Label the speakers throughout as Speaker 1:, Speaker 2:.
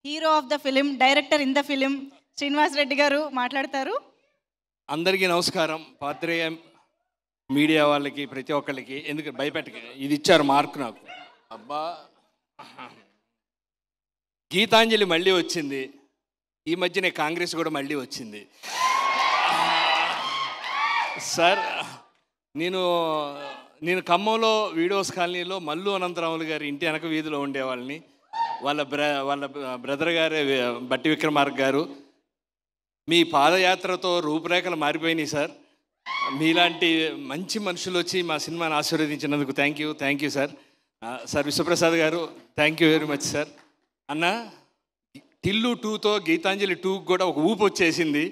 Speaker 1: Hero of the film, director in the film Srinivas Reddy గారు మాట్లాడతారు.
Speaker 2: అందరికీ నమస్కారం. పాత్రేయ మీడియా వాళ్ళకి ప్రతి ఒక్కరికి, ఎందుకు భయపెట్టక ఇది ఇచ్చారు మార్క్ నాకు. అబ్బా, గీతాంజలి మళ్ళీ వచ్చింది. ఈ మధ్యనే కాంగ్రెస్ కూడా మళ్ళీ వచ్చింది. సార్, నేను ఖమ్మంలో వీడియోస్ కాలనీలో మల్లు అనంతరాములు గారి ఇంటి వెనక వీధిలో ఉండేవాళ్ళని. వాళ్ళ బ్రదర్ గారే బట్టి విక్రమార్క గారు. మీ పాదయాత్రతో రూపురేఖలు మారిపోయినాయి సార్. మీలాంటి మంచి మనుషులు వచ్చి మా సినిమాని ఆశీర్వదించినందుకు thank you sir. Sir Vishwaprasad garu, thank you very much sir. అన్న, టిల్లు 2తో గీతాంజలి 2 కూడా ఒక ఊపు వచ్చేసింది.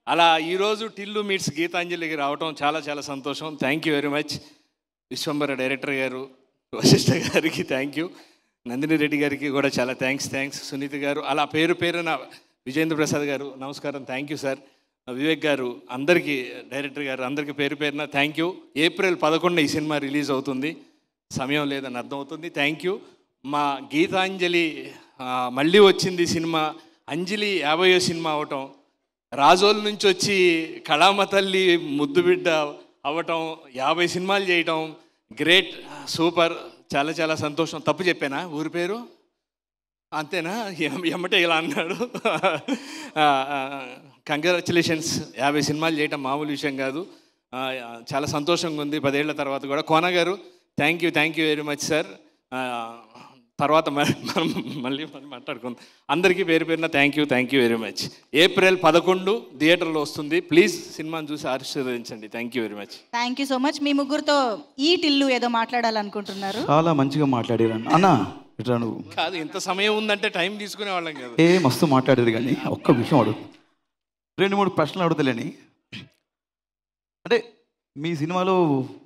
Speaker 2: అలా ఈరోజు టిల్లు మీట్స్ గీతాంజలికి రావటం చాలా చాలా సంతోషం. Thank you very much. Vishwambhara director గారు, వశిష్ఠ గారికి థ్యాంక్ యూ. నందిని రెడ్డి గారికి కూడా చాలా థ్యాంక్స్. సునీత గారు, అలా పేరున విజేంద్ర ప్రసాద్ గారు నమస్కారం, థ్యాంక్ యూ సార్. వివేక్ గారు, అందరికీ డైరెక్టర్ గారు అందరికీ పేరున థ్యాంక్ యూ. ఏప్రిల్ 11 ఈ సినిమా రిలీజ్ అవుతుంది. సమయం లేదని అర్థమవుతుంది. Thank you. మా గీతాంజలి మళ్ళీ వచ్చింది సినిమా. అంజలి 50వ సినిమా అవటం, రాజోల నుంచి వచ్చి కళామ తల్లి ముద్దు బిడ్డ అవ్వటం, 50 సినిమాలు చేయటం, గ్రేట్, సూపర్, చాలా చాలా సంతోషం. తప్పు చెప్పానా? ఊరి పేరు అంతేనా? ఎమ్మటే ఇలా అన్నాడు. కంగ్రాచులేషన్స్. 50 సినిమాలు చేయటం మామూలు విషయం కాదు. చాలా సంతోషంగా ఉంది 10 ఏళ్ల తర్వాత కూడా. Kona garu, thank you very much sir. తర్వాత మనం మళ్ళీ మాట్లాడుకుందాం. అందరికీ పేరున thank you very much. April 11 థియేటర్లో వస్తుంది. ప్లీజ్ సినిమాని చూసి ఆశీర్వదించండి. Thank you very much.
Speaker 1: Thank you so much. మీ ముగ్గురుతో ఈ టిల్లు ఏదో మాట్లాడాలనుకుంటున్నారు.
Speaker 3: చాలా మంచిగా మాట్లాడారు అన్న. ఇట్లా నువ్వు
Speaker 2: కాదు, ఇంత సమయం ఉందంటే టైం తీసుకునే వాళ్ళం కదా.
Speaker 3: మస్తు మాట్లాడేది. కానీ ఒక్క విషయం అడుగు, 2-3 ప్రశ్నలు అడుగుతలేని. అంటే మీ సినిమాలో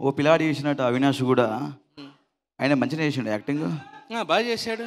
Speaker 3: ఓ పిల్లాడి చేసినట్టు అవినాష్ కూడా ఆయన మంచిగా చేసిండు యాక్టింగ్.
Speaker 2: బాగా చేశాడు.